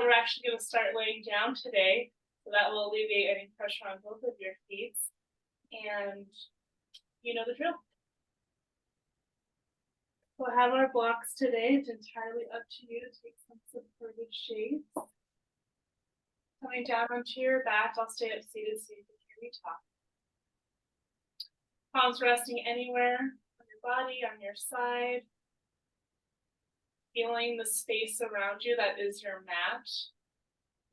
we're actually going to start laying down today, so that will alleviate any pressure on both of your feet. And you know the drill. We'll have our blocks today. It's entirely up to you to take some supported shapes. Coming down onto your back, I'll stay up seated so you can hear me talk. Palms resting anywhere on your body, on your side. Feeling the space around you that is your mat.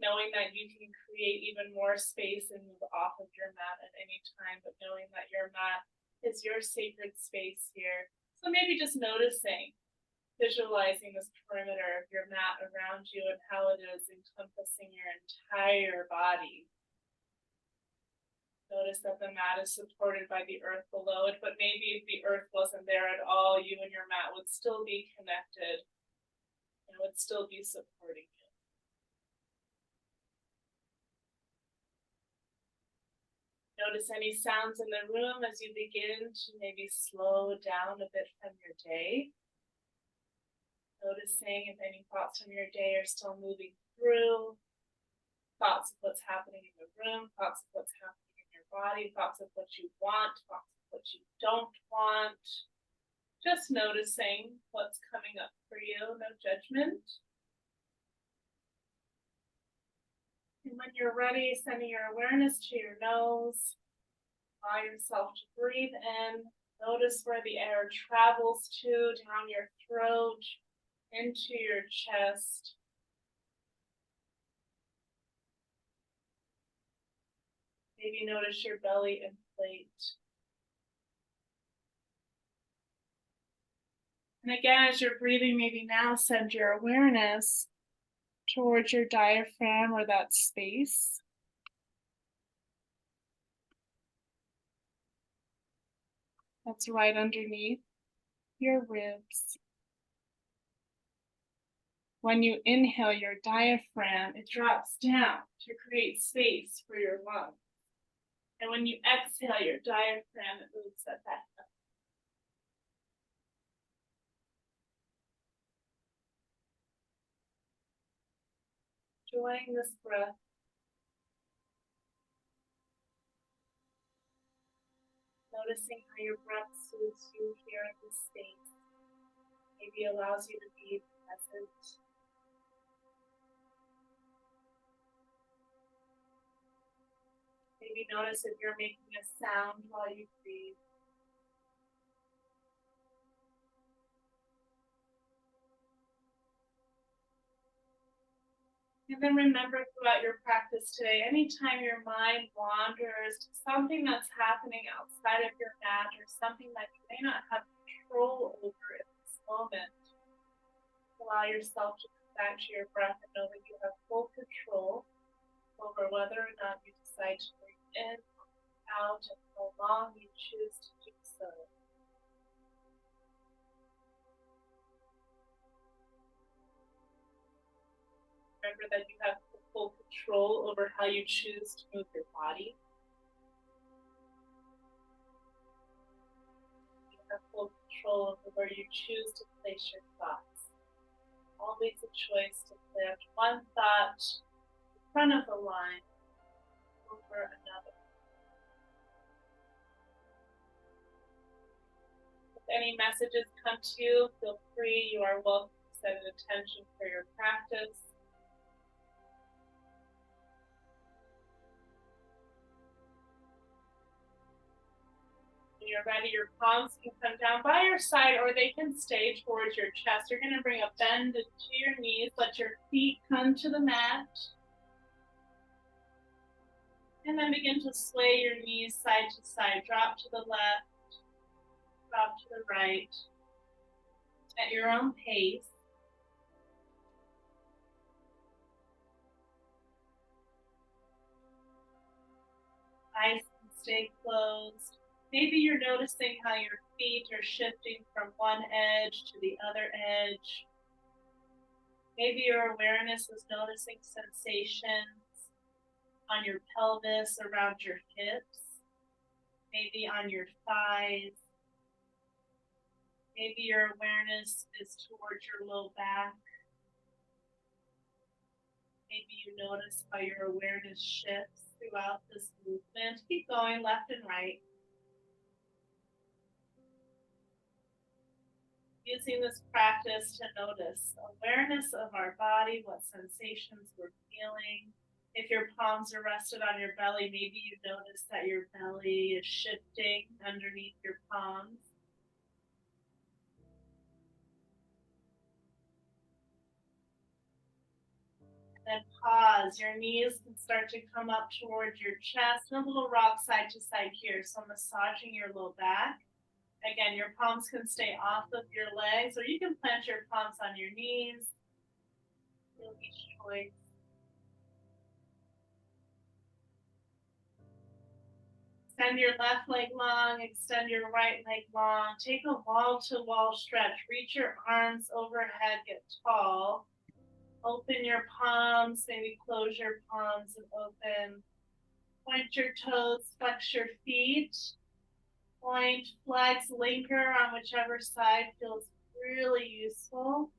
Knowing that you can create even more space and move off of your mat at any time, but knowing that your mat is your sacred space here. So maybe just noticing, visualizing this perimeter of your mat around you and how it is encompassing your entire body. Notice that the mat is supported by the earth below it, but maybe if the earth wasn't there at all, you and your mat would still be connected and would still be supporting you. Notice any sounds in the room as you begin to maybe slow down a bit from your day. Noticing if any thoughts from your day are still moving through. Thoughts of what's happening in the room, thoughts of what's happening in your body, thoughts of what you want, thoughts of what you don't want. Just noticing what's coming up for you, no judgment. And when you're ready, sending your awareness to your nose. Allow yourself to breathe in. Notice where the air travels to, down your throat, into your chest. Maybe notice your belly inflate. And again, as you're breathing, maybe now send your awareness towards your diaphragm or that space. That's right underneath your ribs. When you inhale your diaphragm, it drops down to create space for your lungs. And when you exhale your diaphragm, it moves that back up. Enjoying this breath. Noticing how your breath soothes you here in this space. Maybe allows you to be present. Maybe notice if you're making a sound while you breathe. And then remember throughout your practice today, anytime your mind wanders to something that's happening outside of your mat or something that you may not have control over in this moment, allow yourself to come back to your breath and know that you have full control over whether or not you decide to breathe in, out, and how long you choose to do so. Remember that you have full control over how you choose to move your body. You have full control over where you choose to place your thoughts. Always a choice to plant one thought in front of the line over another. If any messages come to you, feel free. You are welcome to set an intention for your practice. When you're ready, your palms can come down by your side or they can stay towards your chest. You're going to bring a bend into your knees. Let your feet come to the mat. And then begin to sway your knees side to side. Drop to the left, drop to the right at your own pace. Eyes can stay closed. Maybe you're noticing how your feet are shifting from one edge to the other edge. Maybe your awareness is noticing sensations on your pelvis, around your hips, maybe on your thighs. Maybe your awareness is towards your low back. Maybe you notice how your awareness shifts throughout this movement. Keep going left and right. Using this practice to notice awareness of our body, what sensations we're feeling. If your palms are rested on your belly, maybe you notice that your belly is shifting underneath your palms. Then pause. Your knees can start to come up towards your chest, and a little rock side to side here. So massaging your low back. Again, your palms can stay off of your legs, or you can plant your palms on your knees. Feel each choice. Extend your left leg long, extend your right leg long. Take a wall-to-wall stretch. Reach your arms overhead, get tall. Open your palms, maybe close your palms and open. Point your toes, flex your feet. Point, flex, linger on whichever side feels really useful.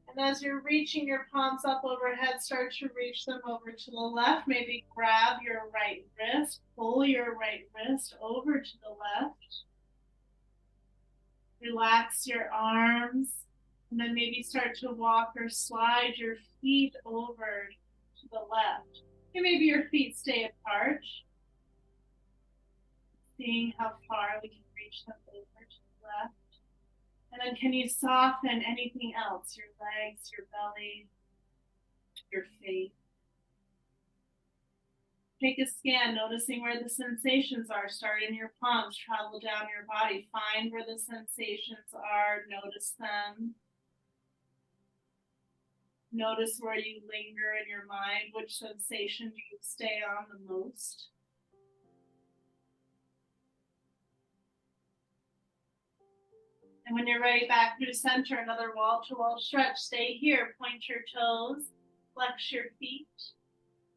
And as you're reaching your palms up overhead, start to reach them over to the left. Maybe grab your right wrist, pull your right wrist over to the left. Relax your arms, and then maybe start to walk or slide your feet over to the left. And maybe your feet stay apart. Seeing how far we can reach them over to the left. And then can you soften anything else? Your legs, your belly, your face. Take a scan, noticing where the sensations are. Start in your palms, travel down your body. Find where the sensations are, notice them. Notice where you linger in your mind. Which sensation do you stay on the most? And when you're ready, back through center, another wall-to-wall stretch. Stay here. Point your toes. Flex your feet.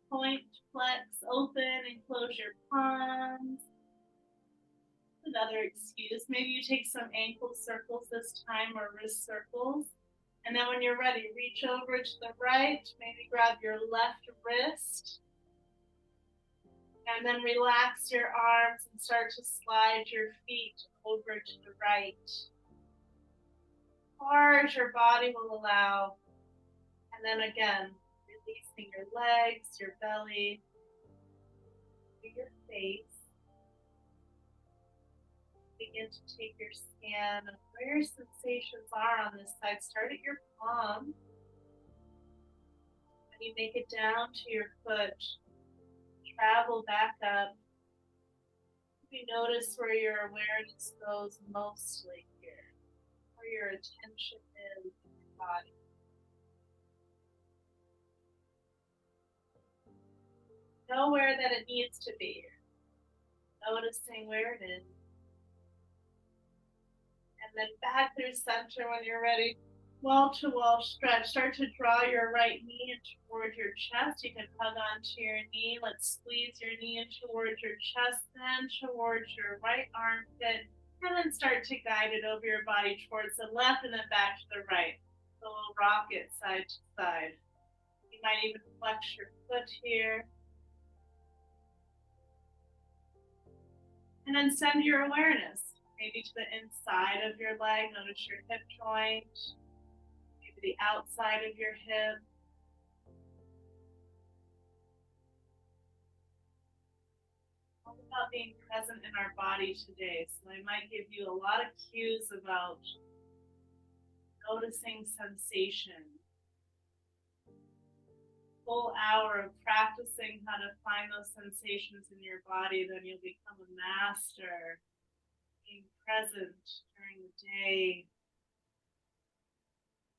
Point, flex, open, and close your palms. Another excuse. Maybe you take some ankle circles this time, or wrist circles. And then when you're ready, reach over to the right. Maybe grab your left wrist. And then relax your arms and start to slide your feet over to the right. Far as your body will allow. And then again, releasing your legs, your belly, your face. Begin to take your scan of where your sensations are on this side. Start at your palm. When you make it down to your foot, travel back up. You notice where your awareness goes mostly here, where your attention is in your body. Know where that it needs to be. Noticing where it is. And then back through center when you're ready. Wall-to-wall stretch. Start to draw your right knee in toward your chest. You can hug onto your knee. Let's squeeze your knee in towards your chest, then towards your right armpit, and then start to guide it over your body towards the left and then back to the right. So we'll rock it side to side. You might even flex your foot here. And then send your awareness maybe to the inside of your leg. Notice your hip joint, maybe the outside of your hip. All about being present in our body today. So I might give you a lot of cues about noticing sensation. Full hour of practicing how to find those sensations in your body, then you'll become a master being present during the day.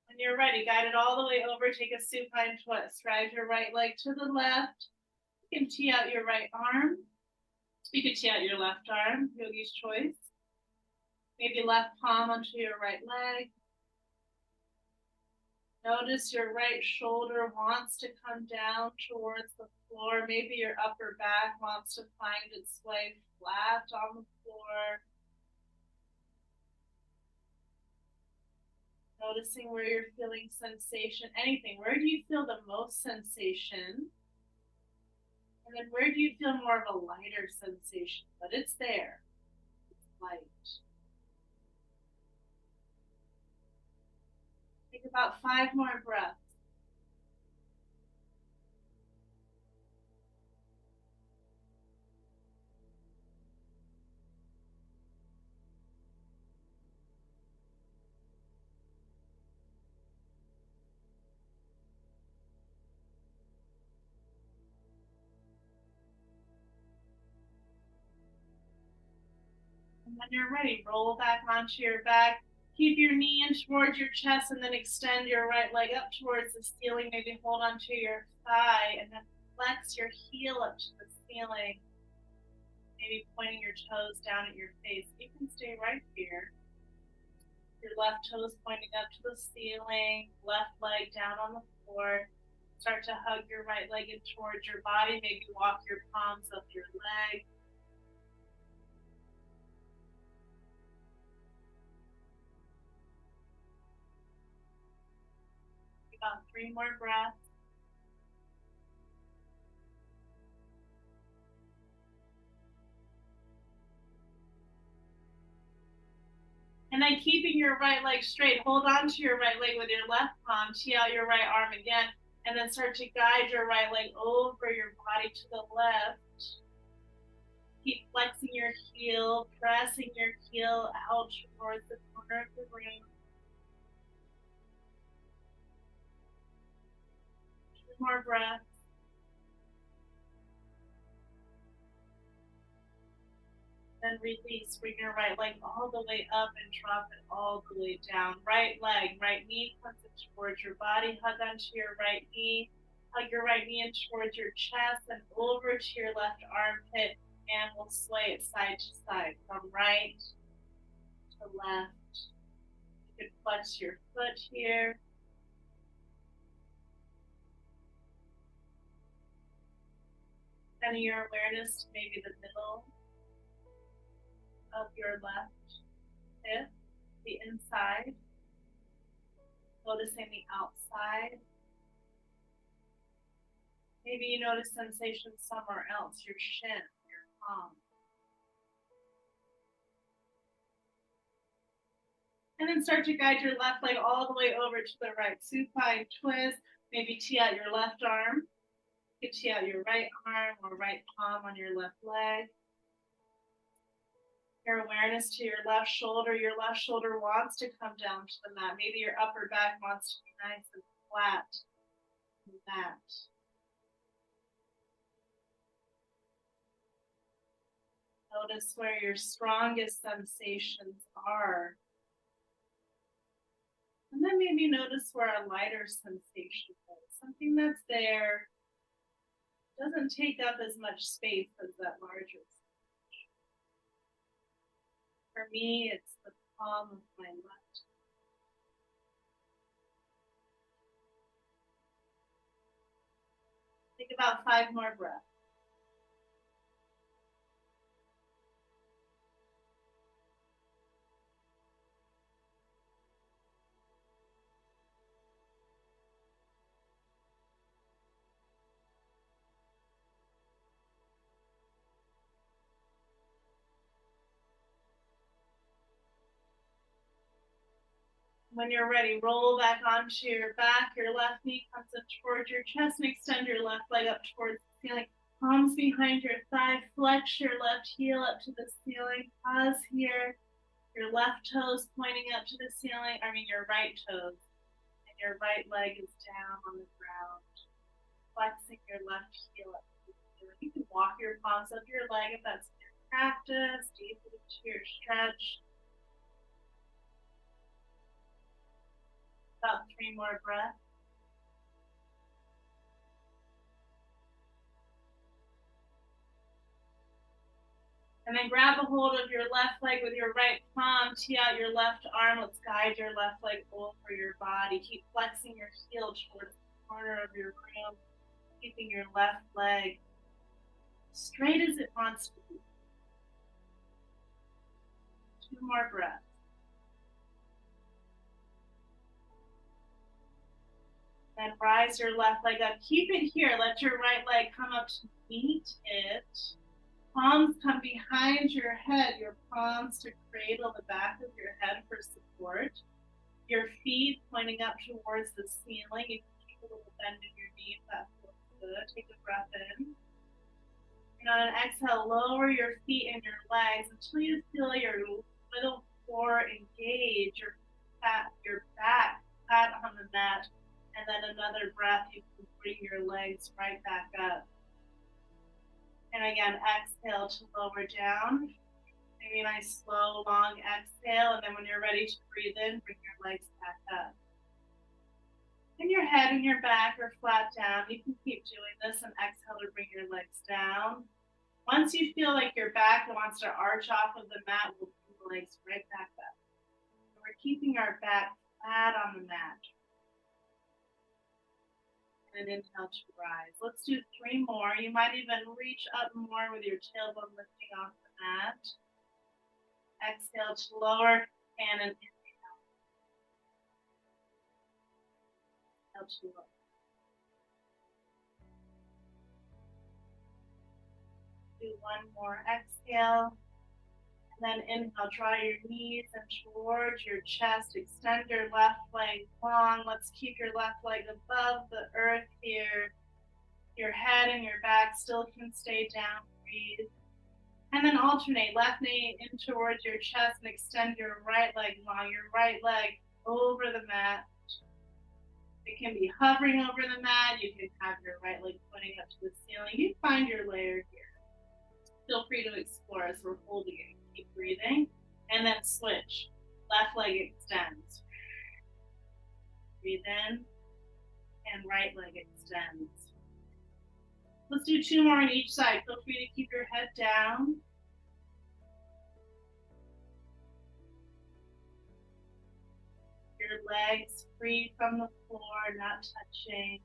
When you're ready, guide it all the way over. Take a supine twist. Drive your right leg to the left. You can tee out your right arm. You can tee out your left arm, yogi's choice. Maybe left palm onto your right leg. Notice your right shoulder wants to come down towards the floor. Maybe your upper back wants to find its way flat on the floor. Noticing where you're feeling sensation, anything. Where do you feel the most sensation? And then where do you feel more of a lighter sensation? But it's there. It's light. Take about 5 more breaths. And when you're ready, roll back onto your back. Keep your knee in towards your chest and then extend your right leg up towards the ceiling. Maybe hold onto your thigh and then flex your heel up to the ceiling. Maybe pointing your toes down at your face. You can stay right here. Your left toes pointing up to the ceiling, left leg down on the floor. Start to hug your right leg in towards your body. Maybe walk your palms up your leg. About 3 more breaths. And then keeping your right leg straight, hold on to your right leg with your left palm, tee out your right arm again, and then start to guide your right leg over your body to the left. Keep flexing your heel, pressing your heel out towards the corner of the room. 2 more breaths. Then release, bring your right leg all the way up and drop it all the way down. Right leg, right knee comes in towards your body, hug onto your right knee, hug your right knee in towards your chest and over to your left armpit, and we'll sway it side to side, from right to left. You can flex your foot here. Sending your awareness to maybe the middle of your left hip, the inside, noticing the outside. Maybe you notice sensation somewhere else, your shin, your palm. And then start to guide your left leg all the way over to the right. Supine twist. Maybe tee out your left arm. You can tee out your right arm or right palm on your left leg. Your awareness to your left shoulder. Your left shoulder wants to come down to the mat. Maybe your upper back wants to be nice and flat on the mat. Notice where your strongest sensations are. And then maybe notice where a lighter sensation is. Something that's there, doesn't take up as much space as that larger sensation. For me, it's the palm of my left. Take about 5 more breaths. When you're ready, roll back onto your back. Your left knee comes up towards your chest and extend your left leg up towards the ceiling. Palms behind your thigh. Flex your left heel up to the ceiling. Pause here. Your left toes pointing up to the ceiling. Your right toes. And your right leg is down on the ground. Flexing your left heel up to the ceiling. You can walk your palms up your leg if that's your practice. Deep into your stretch. About 3 more breaths. And then grab a hold of your left leg with your right palm, tee out your left arm. Let's guide your left leg over your body. Keep flexing your heel towards the corner of your room, keeping your left leg straight as it wants to be. 2 more breaths. Then rise your left leg up. Keep it here. Let your right leg come up to meet it. Palms come behind your head. Your palms to cradle the back of your head for support. Your feet pointing up towards the ceiling. You can keep a little bend in your knee if that feels good. Take a breath in. And on an exhale, lower your feet and your legs until you feel your middle core engage, your back flat on the mat. And then another breath, you can bring your legs right back up. And again, exhale to lower down. Maybe a nice slow, long exhale. And then when you're ready to breathe in, bring your legs back up. And your head and your back are flat down. You can keep doing this and exhale to bring your legs down. Once you feel like your back wants to arch off of the mat, we'll bring the legs right back up. So we're keeping our back flat on the mat. And inhale to rise. Let's do 3 more. You might even reach up more with your tailbone lifting off the mat. Exhale to lower and an inhale. Exhale to lower. Do 1 more. Exhale. And then inhale, draw your knees in towards your chest. Extend your left leg long. Let's keep your left leg above the earth here. Your head and your back still can stay down. Breathe. And then alternate. Left knee in towards your chest and extend your right leg long. Your right leg over the mat. It can be hovering over the mat. You can have your right leg pointing up to the ceiling. You find your layer here. Feel free to explore as we're holding it. Keep breathing, and then switch. Left leg extends. Breathe in, and right leg extends. Let's do 2 more on each side. Feel free to keep your head down. Your legs free from the floor, not touching.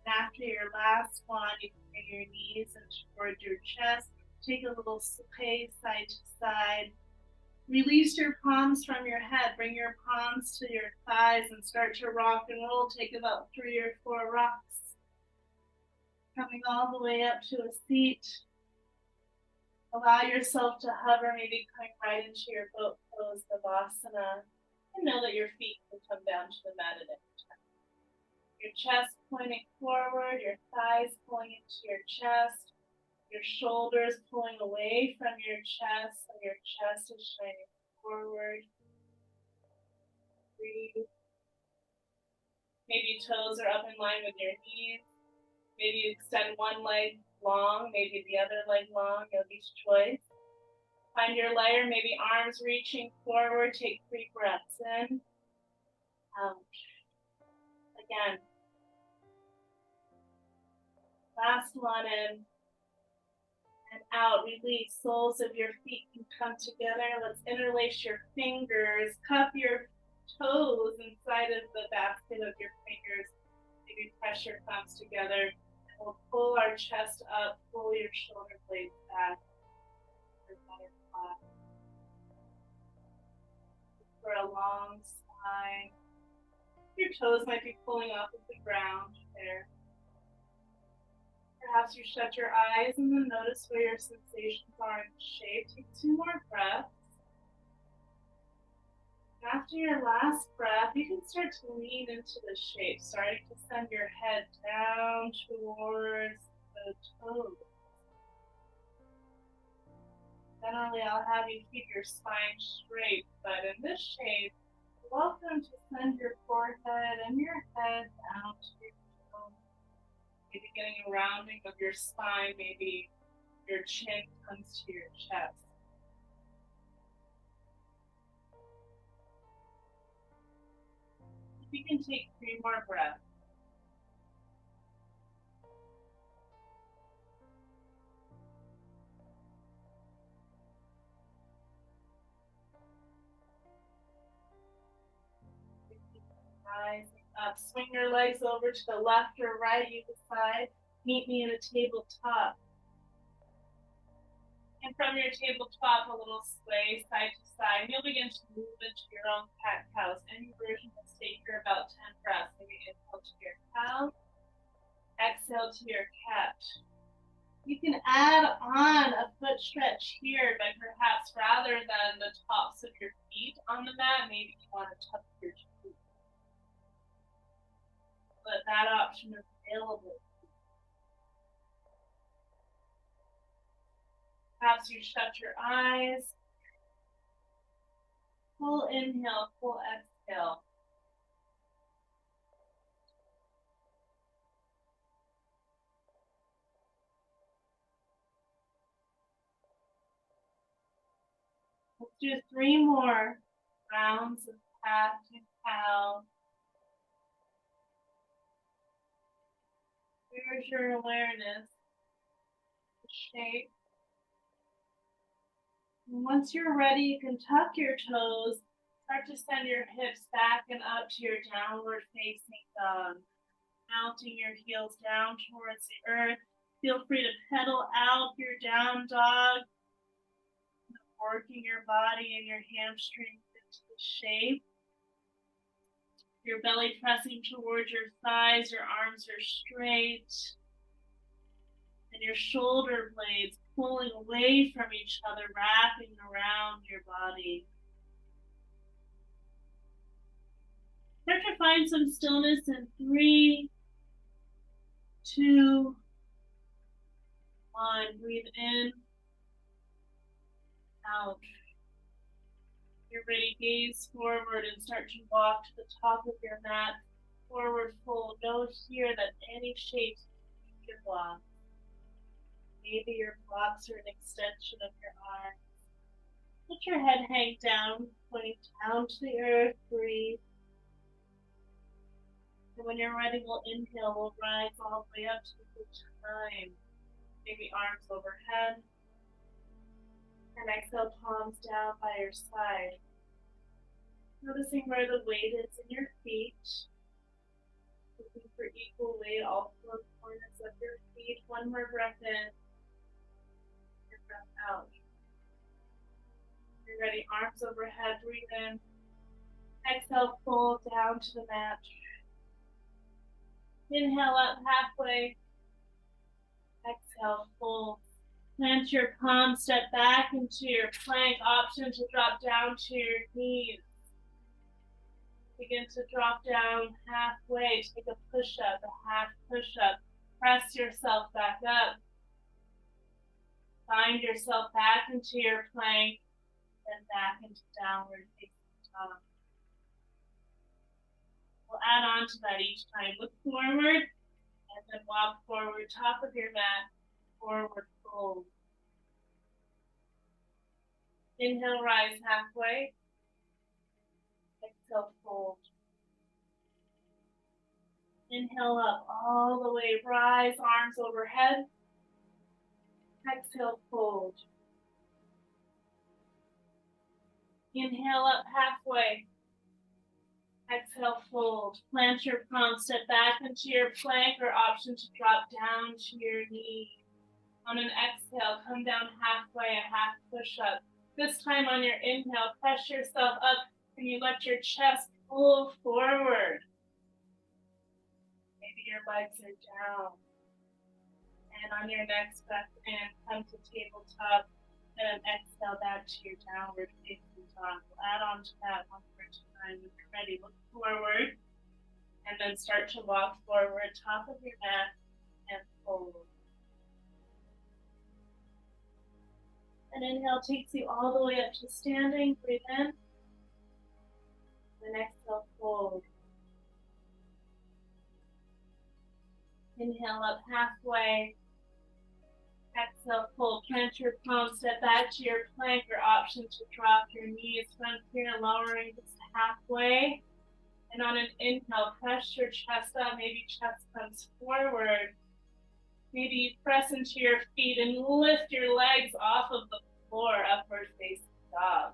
And after your last one, you can bring your knees in towards your chest. Take a little sway side to side. Release your palms from your head. Bring your palms to your thighs and start to rock and roll. Take about 3 or 4 rocks. Coming all the way up to a seat. Allow yourself to hover, maybe coming right into your boat pose, Savasana. And know that your feet can come down to the mat at any time. Your chest pointing forward, your thighs pulling into your chest. Your shoulders pulling away from your chest, and your chest is shining forward. Breathe. Maybe toes are up in line with your knees. Maybe you extend one leg long, maybe the other leg long, yogi's choice. Find your layer, maybe arms reaching forward. Take 3 breaths in. Out. Again. Last one in. And out, release. Soles of your feet can come together. Let's interlace your fingers. Cup your toes inside of the basket of your fingers. Maybe pressure comes together. And we'll pull our chest up, pull your shoulder blades back. For a long sigh. Your toes might be pulling off of the ground there. Perhaps you shut your eyes and then notice where your sensations are in the shape. Take 2 more breaths. After your last breath, you can start to lean into the shape, starting to send your head down towards the toes. Generally, I'll have you keep your spine straight, but in this shape, you're welcome to send your forehead and your head down to your toes. Maybe getting a rounding of your spine, maybe your chin comes to your chest. We can take 3 more breaths. Rising up, swing your legs over to the left or right, you decide. Meet me in a tabletop. And from your tabletop, a little sway side to side. You'll begin to move into your own cat-cows. Any version will stay here about 10 breaths. Maybe inhale to your cow, exhale to your cat. You can add on a foot stretch here, but perhaps rather than the tops of your feet on the mat, maybe you want to tuck your toes. But that option is available. Perhaps you shut your eyes. Full inhale, full exhale. Let's do 3 more rounds of cat and cow. Here's your awareness, the shape. And once you're ready, you can tuck your toes, start to send your hips back and up to your downward facing dog. Mounting your heels down towards the earth. Feel free to pedal out your down dog, working your body and your hamstrings into the shape. Your belly pressing towards your thighs, your arms are straight, and your shoulder blades pulling away from each other, wrapping around your body. Start to find some stillness in 3, 2, 1. Breathe in, out. You're ready, gaze forward and start to walk to the top of your mat. Forward fold. Note here that any shapes your blocks. Maybe your blocks are an extension of your arms. Let your head hang down, pointing down to the earth. Breathe. And when you're ready, we'll inhale. We'll rise all the way up to the time. Maybe arms overhead. And exhale, palms down by your side. Noticing where the weight is in your feet. Looking for equal weight all four corners of your feet. 1 more breath in. And breath out. You're ready, arms overhead, breathe in. Exhale, fold down to the mat. Inhale up halfway. Exhale, fold. Plant your palms, step back into your plank. Option to drop down to your knees. Begin to drop down halfway. Take a push-up, a half push-up. Press yourself back up. Find yourself back into your plank, then back into downward facing dog. We'll add on to that each time. Look forward, and then walk forward, top of your mat, forward fold. Inhale, rise halfway. Exhale, fold. Inhale up all the way, rise, arms overhead. Exhale, fold. Inhale up halfway. Exhale, fold. Plant your palms, step back into your plank or option to drop down to your knees. On an exhale, come down halfway, a half push-up. This time on your inhale, press yourself up and you let your chest pull forward. Maybe your legs are down. And on your next breath in, come to tabletop and exhale back to your downward facing dog. We'll add on to that 1 more time. When you're ready, look forward and then start to walk forward, top of your mat and fold. And inhale takes you all the way up to standing. Breathe in. And exhale, fold. Inhale up halfway. Exhale, fold. Plant your palms, step back to your plank or option to drop your knees from here, lowering just halfway. And on an inhale, press your chest up. Maybe chest comes forward. Maybe you press into your feet and lift your legs off of the floor, upward facing dog.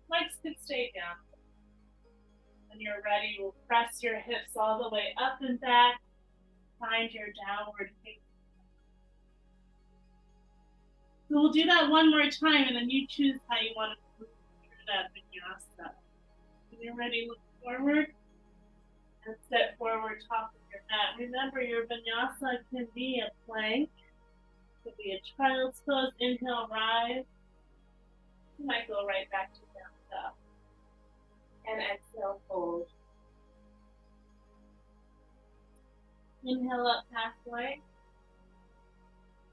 Legs could stay down. When you're ready, we'll press your hips all the way up and back. Find your downward facing. So we'll do that one more time, and then you choose how you want to move through that vinyasa. When you're ready, look forward and sit forward, top of your mat. Remember, your vinyasa can be a plank, it could be a child's pose. Inhale, rise. You might go right back to down dog. And exhale, fold. Inhale up halfway.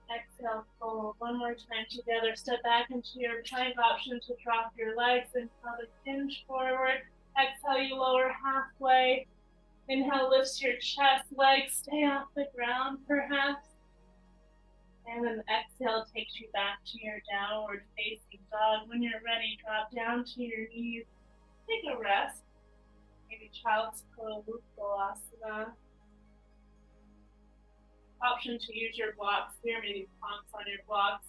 Exhale, fold. One more time together. Step back into your plank option to drop your legs. Inhale to hinge forward. Exhale, you lower halfway. Inhale, lifts your chest. Legs stay off the ground, perhaps. And then exhale takes you back to your downward facing dog. When you're ready, drop down to your knees. Take a rest. Maybe child's pose, Vinyasa. Option to use your blocks here, maybe palms on your blocks.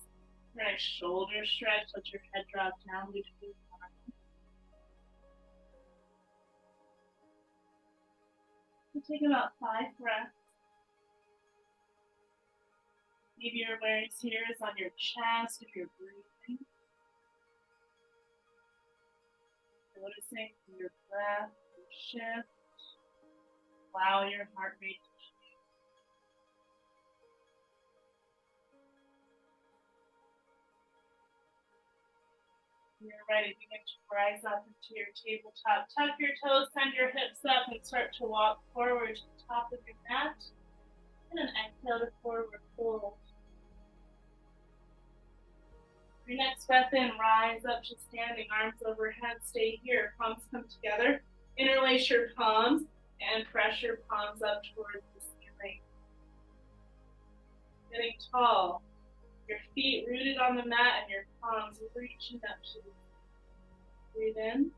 Nice shoulder stretch, let your head drop down between the arms. Take about 5 breaths. Maybe your awareness here is on your chest if you're breathing. Noticing your breath, your shift. Allow your heart rate to change. When you're ready, begin to rise up into your tabletop. Tuck your toes, send your hips up, and start to walk forward to the top of your mat. And then exhale to forward fold. Your next breath in, rise up to standing, arms overhead, stay here. Palms come together. Interlace your palms and press your palms up towards the ceiling. Getting tall. Your feet rooted on the mat and your palms reaching up to the ceiling. Breathe in.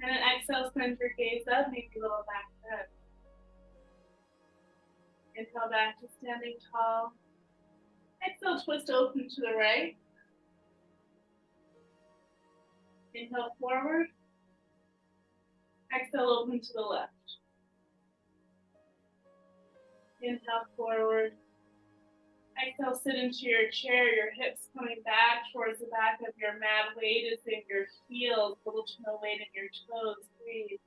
And then exhale, send your gaze up, maybe a little back bend. Inhale back to standing tall. Exhale, twist open to the right. Inhale forward. Exhale, open to the left. Inhale forward. Exhale, sit into your chair, your hips coming back towards the back of your mat. Weight is in your heels, little to no weight in your toes. Breathe.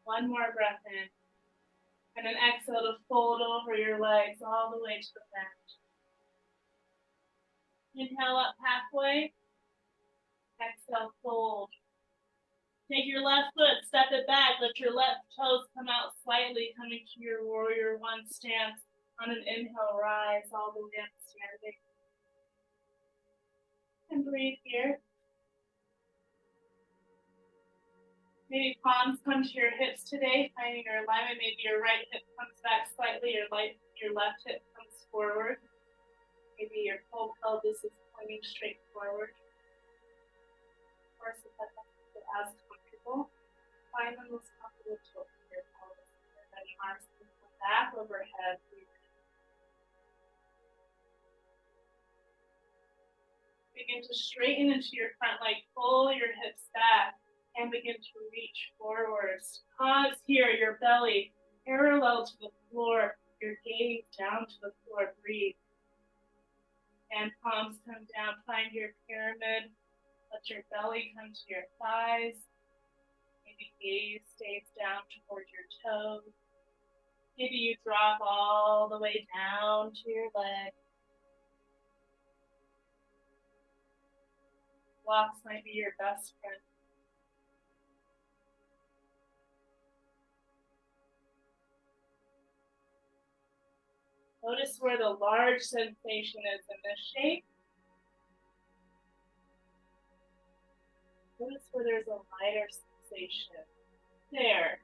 One more breath in. And then exhale to fold over your legs all the way to the mat. Inhale up halfway. Exhale, fold. Take your left foot, step it back, let your left toes come out slightly, coming to your warrior one stance. On an inhale, rise all the way up standing. And breathe here. Maybe palms come to your hips today, finding your alignment. Maybe your right hip comes back slightly, your left hip comes forward. Maybe your whole pelvis is pointing straight forward. Of course, if that's as comfortable, find the most comfortable tilt for your pelvis. And then your arms can come back overhead. Begin to straighten into your front leg, pull your hips back. And begin to reach forwards. Pause here, your belly parallel to the floor, your gaze down to the floor. Breathe. And palms come down, find your pyramid. Let your belly come to your thighs. Maybe gaze stays down toward your toes. Maybe you drop all the way down to your legs. Blocks might be your best friend. Notice where the large sensation is in this shape. Notice where there's a lighter sensation. There.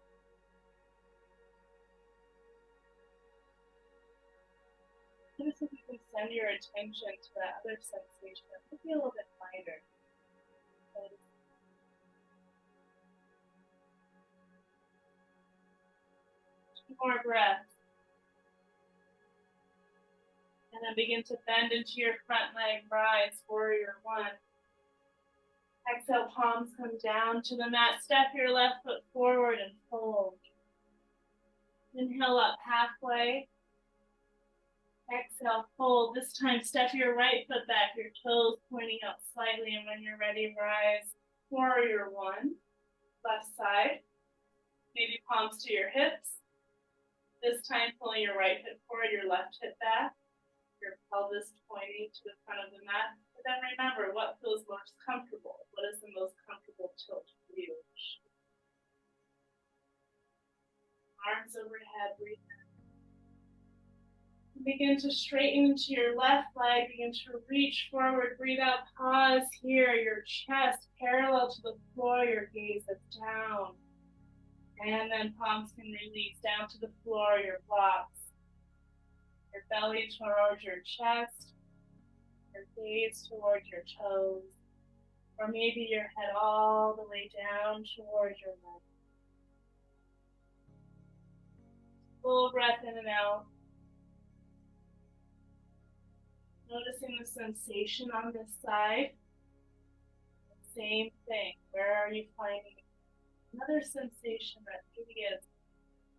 Notice if you can send your attention to that other sensation. It could be a little bit lighter. Two more breaths. And then begin to bend into your front leg, rise, warrior one. Exhale, palms come down to the mat. Step your left foot forward and fold. Inhale up halfway. Exhale, fold. This time, step your right foot back, your toes pointing out slightly, and when you're ready, rise. Warrior one. Left side. Maybe palms to your hips. This time, pulling your right hip forward, your left hip back. Your pelvis pointing to the front of the mat. But then remember, what feels most comfortable? What is the most comfortable tilt for you? Arms overhead, breathe in. Begin to straighten into your left leg, begin to reach forward, breathe out, pause here, your chest parallel to the floor, your gaze is down. And then palms can release down to the floor, your blocks. Your belly towards your chest, your gaze towards your toes, or maybe your head all the way down towards your neck. Full breath in and out. Noticing the sensation on this side. Same thing. Where are you finding another sensation that maybe is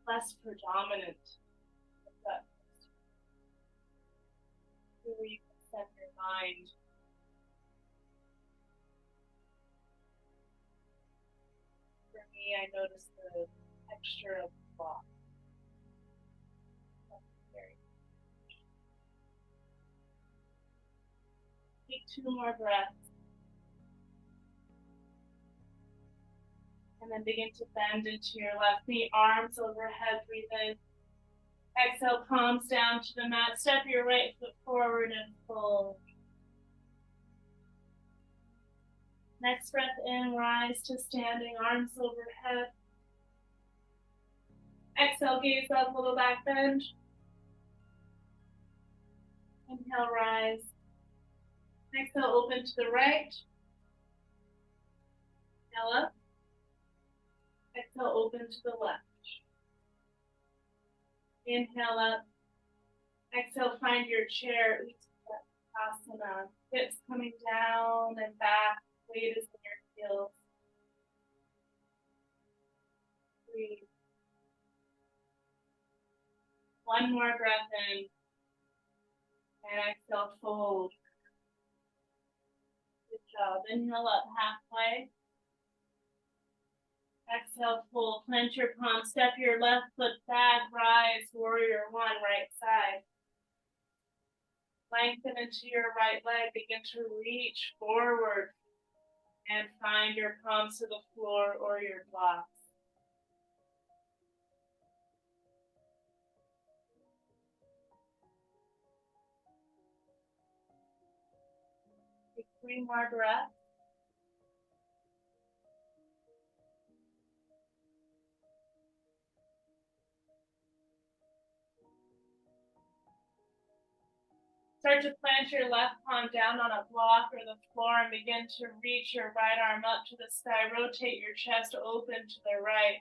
less predominant? Where you can set your mind. For me, I notice the texture of the block. Take 2 more breaths. And then begin to bend into your left knee, arms overhead, breathe in. Exhale, palms down to the mat. Step your right foot forward and fold. Next breath in, rise to standing, arms overhead. Exhale, gaze up, little back bend. Inhale, rise. Exhale, open to the right. Inhale up. Exhale, open to the left. Inhale up. Exhale, find your chair, Uttanasana. Hips coming down and back. Weight is in your heels. Breathe. One more breath in. And exhale, fold. Good job. Inhale up halfway. Exhale, fold. Plant your palms. Step your left foot back. Rise. Warrior one, right side. Lengthen into your right leg. Begin to reach forward and find your palms to the floor or your blocks. Take 3 more breaths. Start to plant your left palm down on a block or the floor and begin to reach your right arm up to the sky. Rotate your chest open to the right.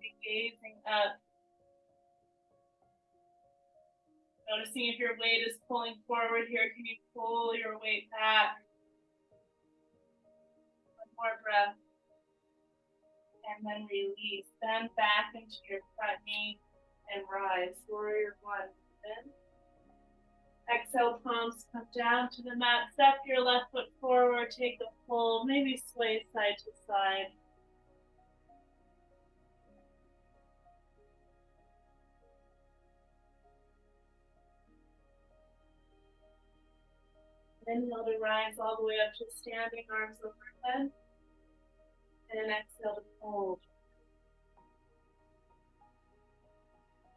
Be gazing up. Noticing if your weight is pulling forward here, can you pull your weight back? One more breath. And then release. Bend back into your front knee. And rise, warrior one. Then exhale, palms come down to the mat. Step your left foot forward, take a fold, maybe sway side to side. Inhale to rise all the way up to standing, arms overhead. And an exhale to fold.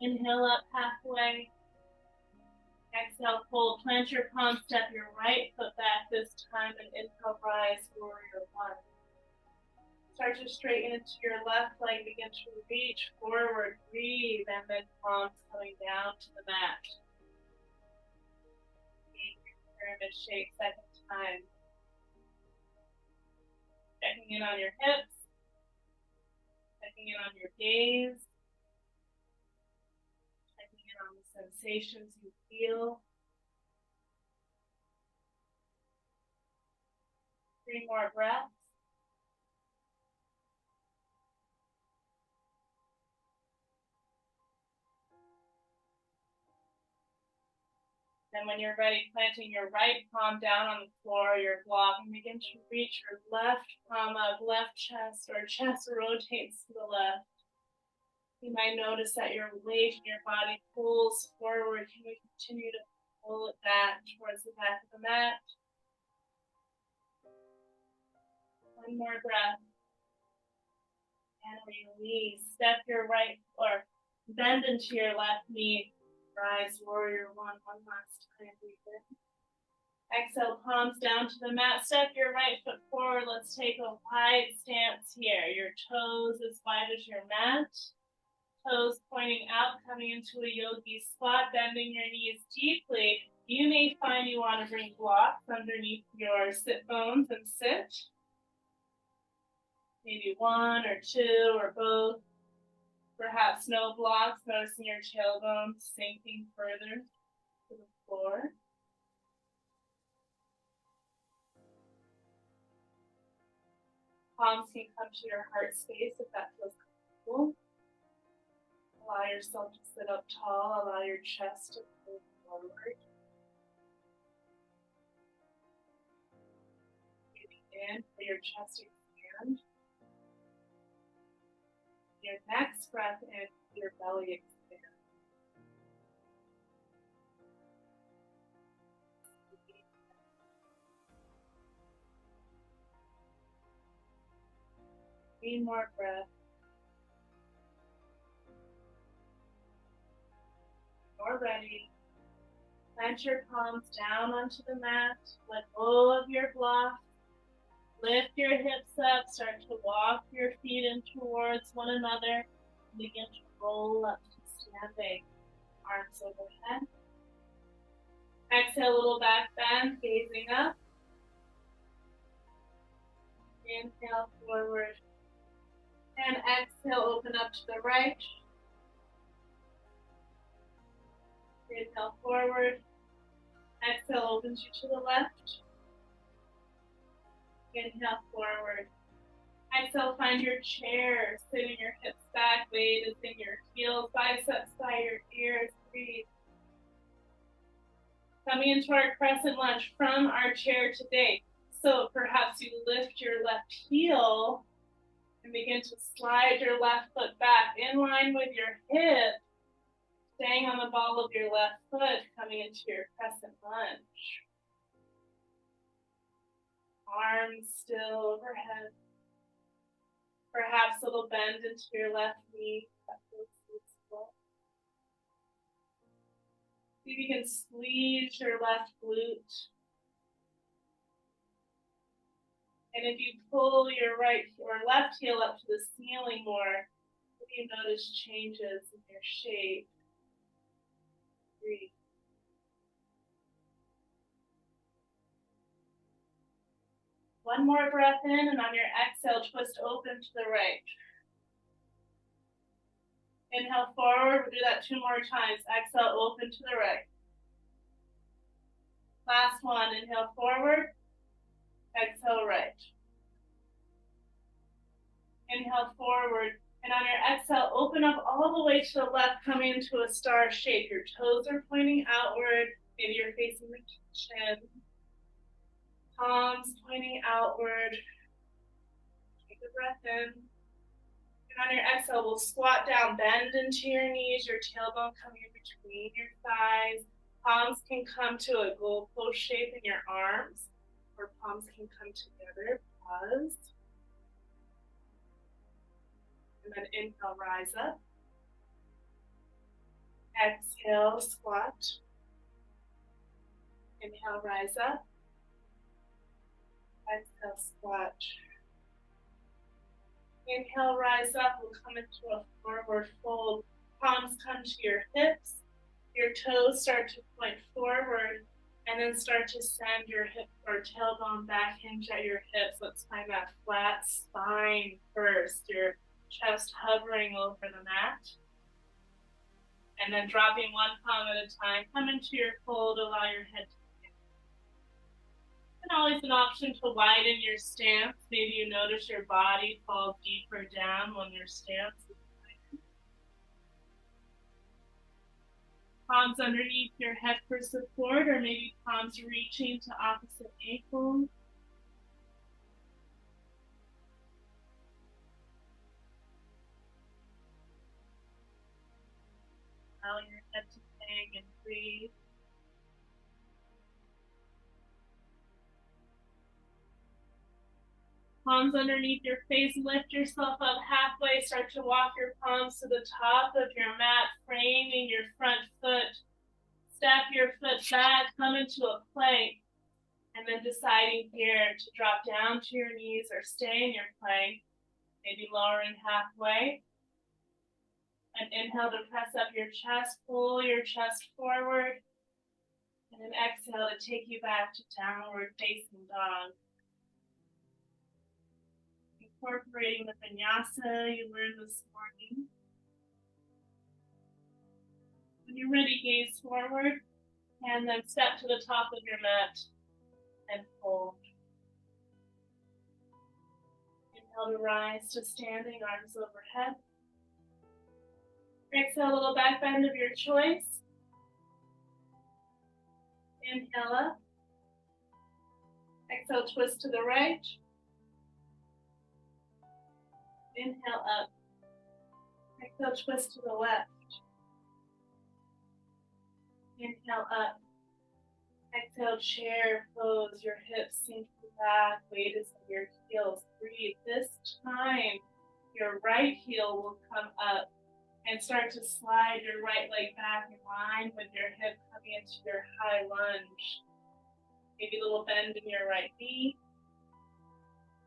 Inhale up halfway. Exhale, fold. Plant your palms, step your right foot back this time, and inhale, rise, warrior one. Start to straighten into your left leg, begin to reach forward, breathe, and then palms coming down to the mat. Pyramid shape, second time. Checking in on your hips, checking in on your gaze, checking in on the sensations you feel. 3 more breaths. Then when you're ready, planting your right palm down on the floor, your block, and begin to reach your left palm up, left chest, or chest rotates to the left. You might notice that your weight in your body pulls forward. Can we continue to pull it back towards the back of the mat? One more breath. And release. Step your right, or bend into your left knee. Rise, warrior one last time. Breathe in. Exhale, palms down to the mat. Step your right foot forward. Let's take a wide stance here. Your toes as wide as your mat. Toes pointing out, coming into a yogi squat, bending your knees deeply. You may find you want to bring blocks underneath your sit bones and sit. Maybe one or two or both. Perhaps no blocks, noticing your tailbone sinking further to the floor. Palms can come to your heart space if that feels comfortable. Allow yourself to sit up tall, allow your chest to move forward. Breathing in for your chest to expand. Your next breath in, your belly expands. Three more breaths. You're ready. Plant your palms down onto the mat. Let go of your block. Lift your hips up. Start to walk your feet in towards one another. Begin to roll up to standing. Arms overhead. Exhale, a little back bend, gazing up. Inhale forward. And exhale, open up to the right. Inhale forward. Exhale, opens you to the left. Inhale forward. Exhale, find your chair. Sitting your hips back, weight is in your heels, biceps by your ears. Breathe. Coming into our crescent lunge from our chair today. So perhaps you lift your left heel and begin to slide your left foot back in line with your hip, staying on the ball of your left foot, coming into your crescent lunge. Arms still overhead. Perhaps a little bend into your left knee. That feels useful. See if you can squeeze your left glute. And if you pull your right or left heel up to the ceiling more, if you notice changes in your shape. Breathe. One more breath in, and on your exhale, twist open to the right. Inhale forward, we'll do that 2 more times. Exhale, open to the right. Last one, inhale forward, exhale right. Inhale forward, and on your exhale, open up all the way to the left, coming into a star shape. Your toes are pointing outward, maybe you're facing the chin. Palms pointing outward. Take a breath in. And on your exhale, we'll squat down, bend into your knees, your tailbone coming in between your thighs. Palms can come to a goalpost shape in your arms, or palms can come together. Pause. And then inhale, rise up. Exhale, squat. Inhale, rise up. Exhale, squat. Inhale, rise up. We'll come into a forward fold. Palms come to your hips. Your toes start to point forward, and then start to send your hip or tailbone back, hinge at your hips. Let's find that flat spine first. Your chest hovering over the mat. And then dropping one palm at a time. Come into your fold, allow your head to and always an option to widen your stance. Maybe you notice your body falls deeper down when your stance is widened. Palms underneath your head for support, or maybe palms reaching to opposite ankles. Allow your head to hang and breathe. Palms underneath your face, lift yourself up halfway, start to walk your palms to the top of your mat, framing your front foot. Step your foot back, come into a plank, and then deciding here to drop down to your knees or stay in your plank, maybe lowering halfway. And inhale to press up your chest, pull your chest forward, and then exhale to take you back to downward facing dog. Incorporating the Vinyasa you learned this morning. When you're ready, gaze forward, and then step to the top of your mat and fold. Inhale to rise to standing, arms overhead. Exhale, a little back bend of your choice. Inhale up. Exhale, twist to the right. Inhale up. Exhale, twist to the left. Inhale up. Exhale, chair pose. Your hips sink back. Weight is in your heels. Breathe. This time, your right heel will come up and start to slide your right leg back in line with your hip coming into your high lunge. Maybe a little bend in your right knee.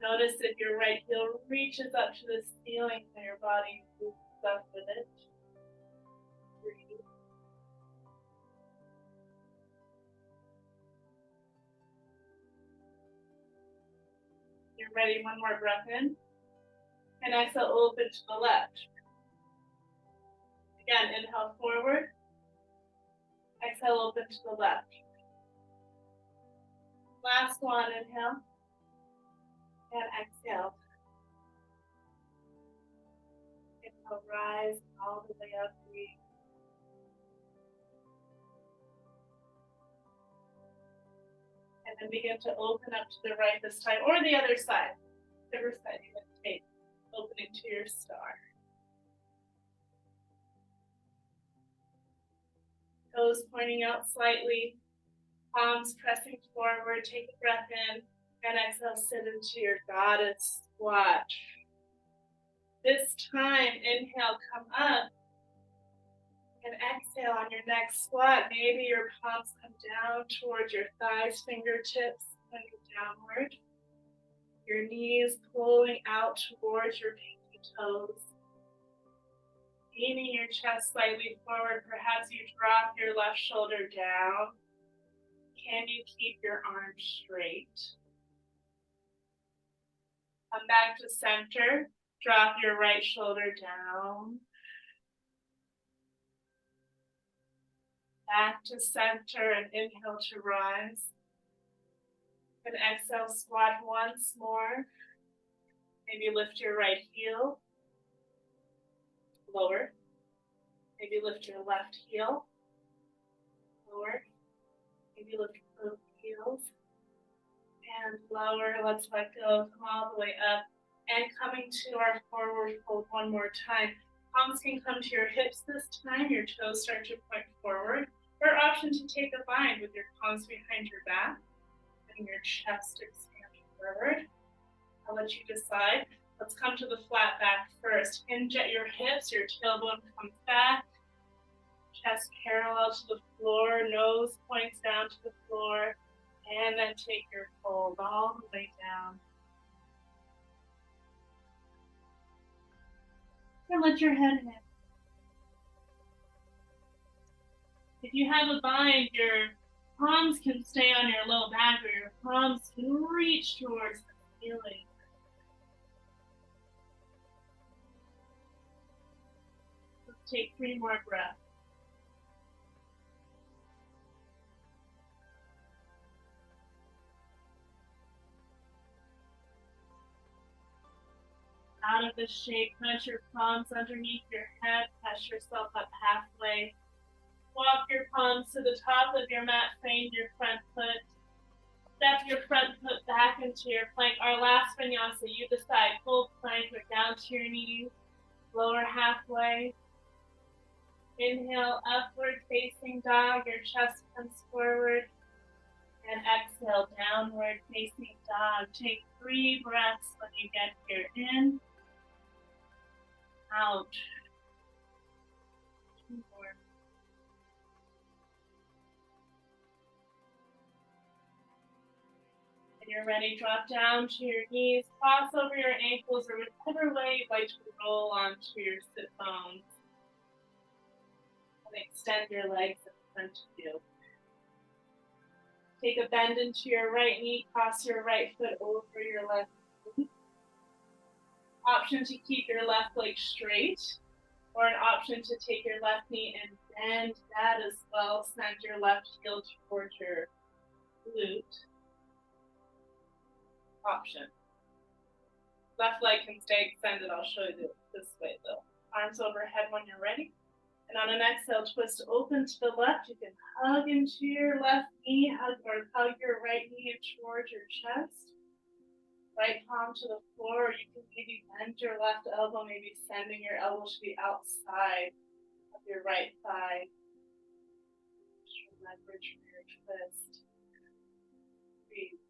Notice if your right heel reaches up to the ceiling and your body moves up with it. Breathe. You're ready, one more breath in. And exhale, open to the left. Again, inhale forward. Exhale, open to the left. Last one, inhale. And exhale. Inhale, rise all the way up. Breathe. And then begin to open up to the right this time, or the other side. Whichever side you want to take. Opening to your star. Toes pointing out slightly, palms pressing forward. Take a breath in, and exhale, sit into your goddess squat. This time, inhale, come up, and exhale on your next squat. Maybe your palms come down towards your thighs, fingertips pointing downward. Your knees pulling out towards your pinky toes. Leaning your chest slightly forward, perhaps you drop your left shoulder down. Can you keep your arms straight? Come back to center, drop your right shoulder down. Back to center and inhale to rise. And exhale, squat once more. Maybe lift your right heel. Lower. Maybe lift your left heel. Lower. Maybe lift both heels. And lower. Let's let go. Come all the way up. And coming to our forward fold one more time. Palms can come to your hips this time. Your toes start to point forward. Or option to take a bind with your palms behind your back. And your chest expand forward. I'll let you decide. Let's come to the flat back first. Hinge at your hips, your tailbone comes back. Chest parallel to the floor, nose points down to the floor. And then take your fold all the way down. And let your head hang. If you have a bind, your palms can stay on your low back, or your palms can reach towards the ceiling. Let's take 3 more breaths. Out of this shape, press your palms underneath your head, press yourself up halfway. Walk your palms to the top of your mat, frame your front foot. Step your front foot back into your plank. Our last vinyasa, you decide, full plank or down to your knees, lower halfway. Inhale, upward facing dog, your chest comes forward. And exhale, downward facing dog. Take 3 breaths when you get here. In, out. 2 more. When you're ready, drop down to your knees, cross over your ankles, or whichever way you'd like to roll onto your sit bones. And extend your legs in front of you. Take a bend into your right knee, cross your right foot over your left knee. Option to keep your left leg straight, or an option to take your left knee and bend that as well. Send your left heel towards your glute. Option. Left leg can stay extended. I'll show you this way though. Arms overhead when you're ready. And on an exhale, twist open to the left. You can hug into your left knee, hug your right knee towards your chest. Right palm to the floor, or you can maybe bend your left elbow, maybe sending your elbow to the outside of your right thigh. Leverage for your twist. Breathe.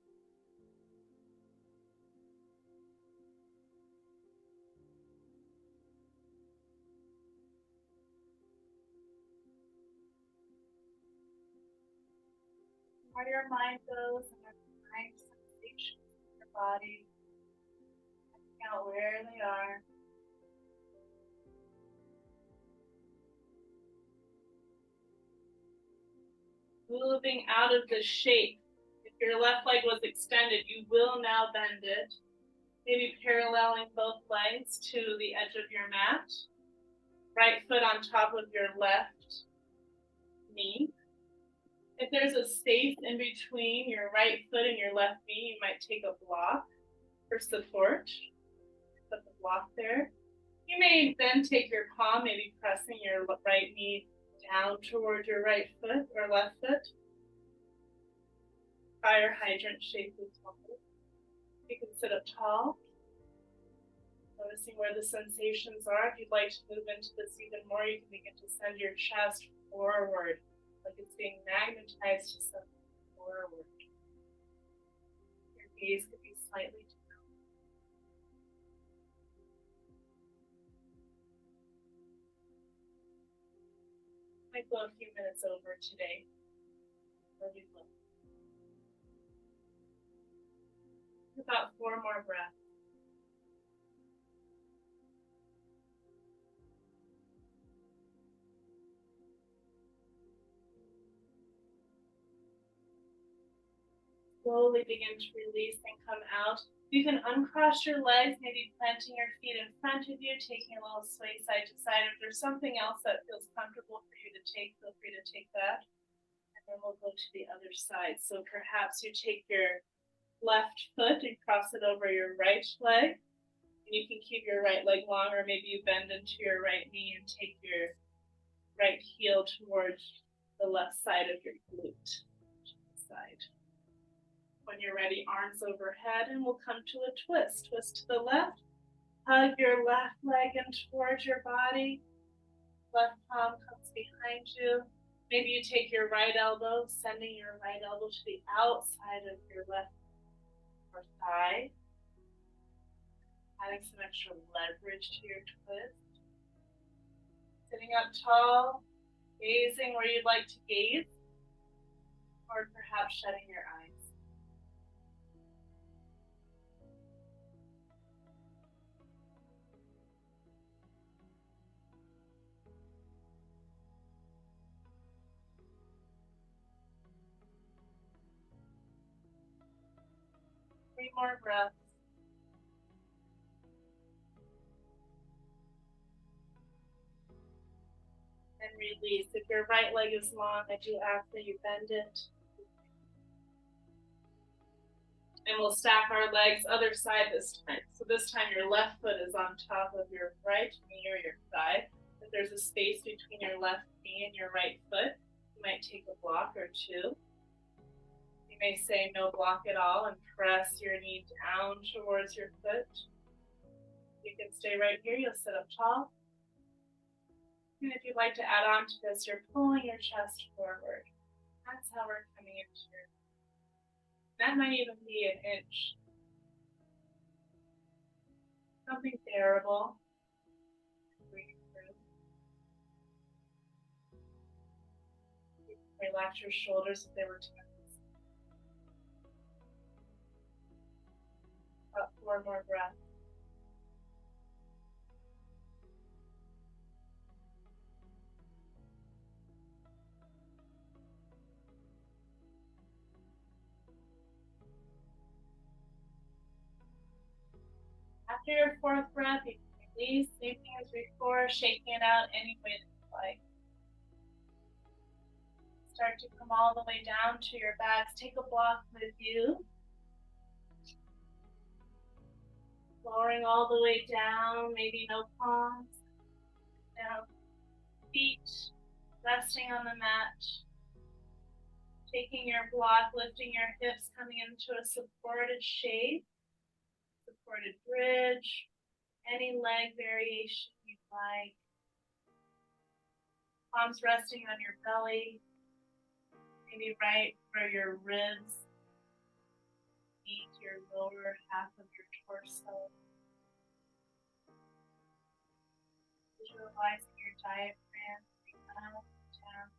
Where your mind goes and find sensations in your body, checking out where they are. Moving out of the shape. If your left leg was extended, you will now bend it. Maybe paralleling both legs to the edge of your mat. Right foot on top of your left knee. If there's a space in between your right foot and your left knee, you might take a block for support. Put the block there. You may then take your palm, maybe pressing your right knee down toward your right foot or left foot. Fire hydrant shape is helpful. You can sit up tall. Noticing where the sensations are. If you'd like to move into this even more, you can begin to send your chest forward, like it's being magnetized to something forward. Your gaze could be slightly down. Might go a few minutes over today. Really low. About 4 more breaths. Slowly begin to release and come out. You can uncross your legs, maybe planting your feet in front of you, taking a little sway side to side. If there's something else that feels comfortable for you to take, feel free to take that. And then we'll go to the other side. So perhaps you take your left foot and cross it over your right leg. And you can keep your right leg long, or maybe you bend into your right knee and take your right heel towards the left side of your glute. Side. When you're ready, arms overhead, and we'll come to a twist. Twist to the left. Hug your left leg in towards your body. Left palm comes behind you. Maybe you take your right elbow, sending your right elbow to the outside of your left or thigh. Adding some extra leverage to your twist. Sitting up tall, gazing where you'd like to gaze, or perhaps shutting your eyes. Three more breaths. And release. If your right leg is long, I do ask that you bend it. And we'll stack our legs other side this time. So this time your left foot is on top of your right knee or your thigh. If there's a space between your left knee and your right foot, you might take a block or two. You may say no block at all and press your knee down towards your foot. You can stay right here. You'll sit up tall. And if you'd like to add on to this, you're pulling your chest forward. That's how we're coming into your. That might even be an inch. Something bearable. Breathe through. Relax your shoulders if they were tense. About 4 more breaths. After your 4th breath, you can release, same thing as before, shaking it out any way that you like. Start to come all the way down to your backs. Take a block with you. Lowering all the way down, maybe no palms. Down, feet resting on the mat. Taking your block, lifting your hips, coming into a supported shape. Supported bridge, any leg variation you like. Palms resting on your belly, maybe right where your ribs meet your lower half of your torso. Visualizing your diaphragm up, down.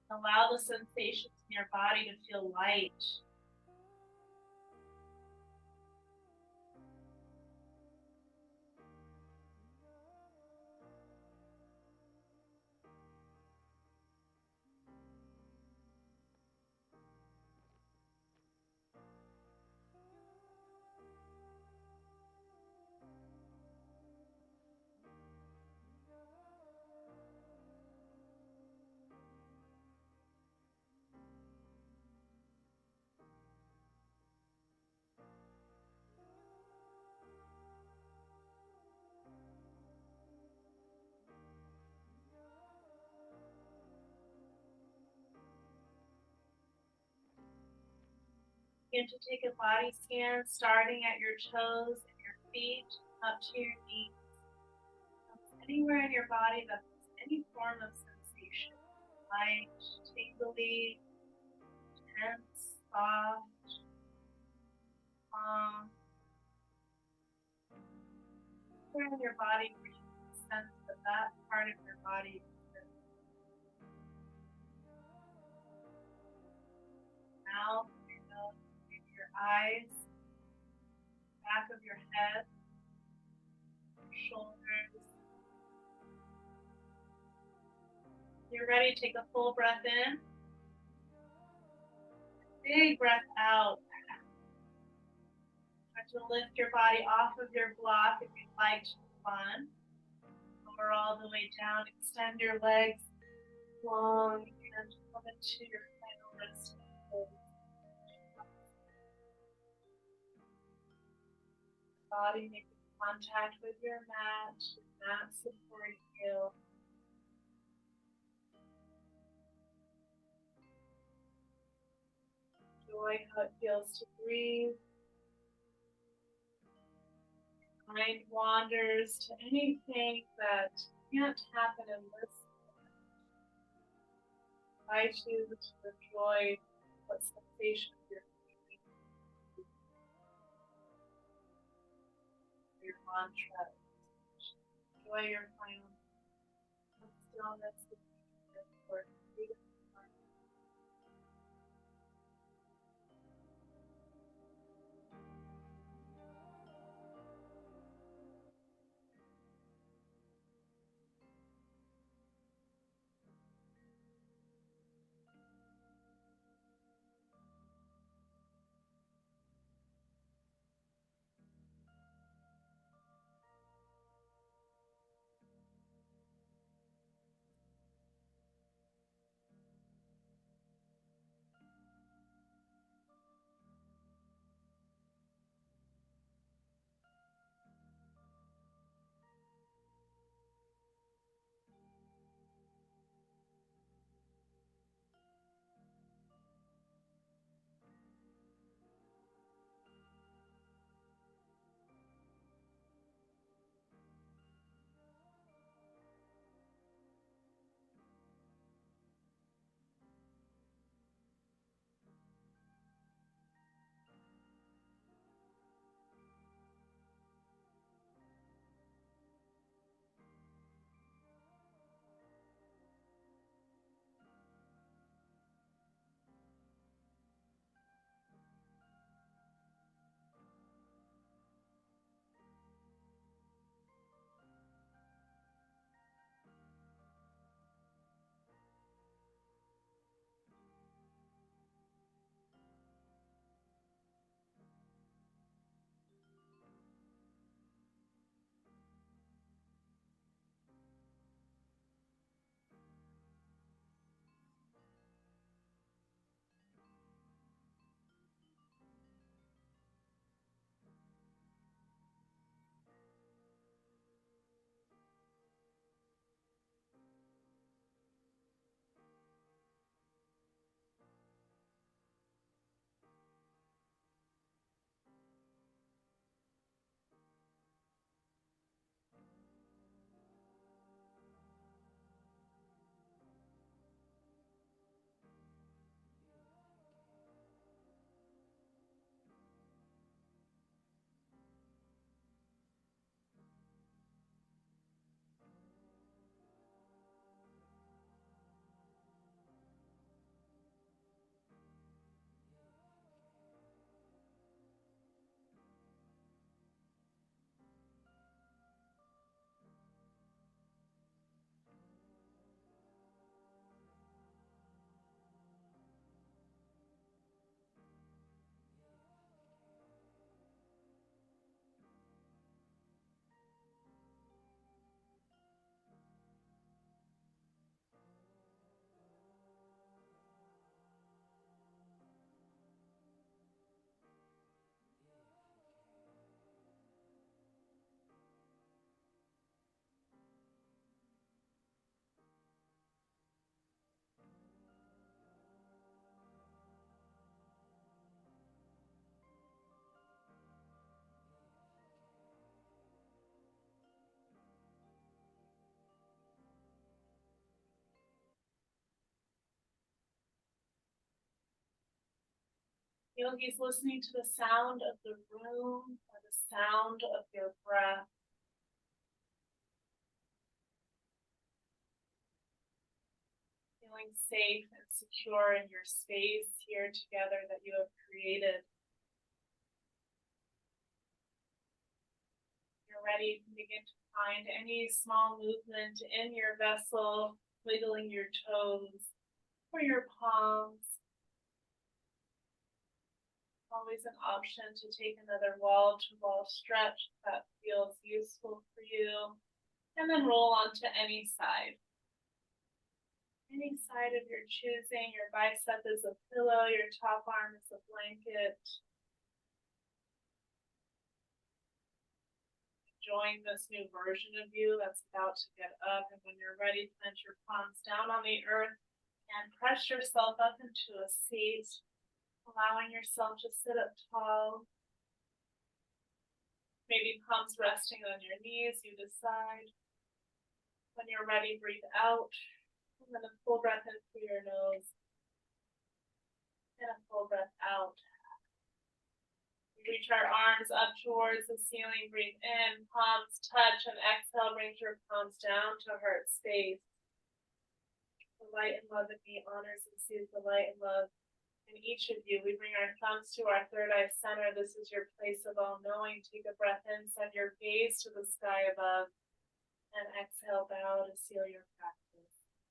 Allow the sensations in your body to feel light. Begin to take a body scan, starting at your toes and your feet, up to your knees. Anywhere in your body that has any form of sensation, light, tingly, tense, soft, calm. Anywhere in your body where you can sense that that part of your body exists. Mouth, your nose, your eyes, back of your head, your shoulders. You're ready, take a full breath in. Big breath out. Try to lift your body off of your block if you'd like to move on. Lower all the way down. Extend your legs long and come into your final resting pose. Body making contact with your mat supporting you. Enjoy how it feels to breathe. Mind wanders to anything that can't happen in this moment. I choose to enjoy what sensations you're feeling. Your mantra. Enjoy your final stillness for freedom. Yogi's listening to the sound of the room or the sound of your breath. Feeling safe and secure in your space here together that you have created. You're ready to begin to find any small movement in your vessel, wiggling your toes or your palms. Always an option to take another wall-to-wall stretch if that feels useful for you, and then roll onto any side. Any side of your choosing. Your bicep is a pillow, your top arm is a blanket. Enjoying this new version of you that's about to get up, and when you're ready, plant your palms down on the earth and press yourself up into a seat, allowing yourself to sit up tall. Maybe palms resting on your knees, you decide. When you're ready, breathe out. And then a full breath in through your nose. And a full breath out. Reach our arms up towards the ceiling. Breathe in, palms touch, and exhale. Bring your palms down to heart space. The light and love in me honors and sees the light and love in each of you. We bring our thumbs to our third eye center. This is your place of all knowing. Take a breath in, send your gaze to the sky above, and exhale, bow to seal your practice.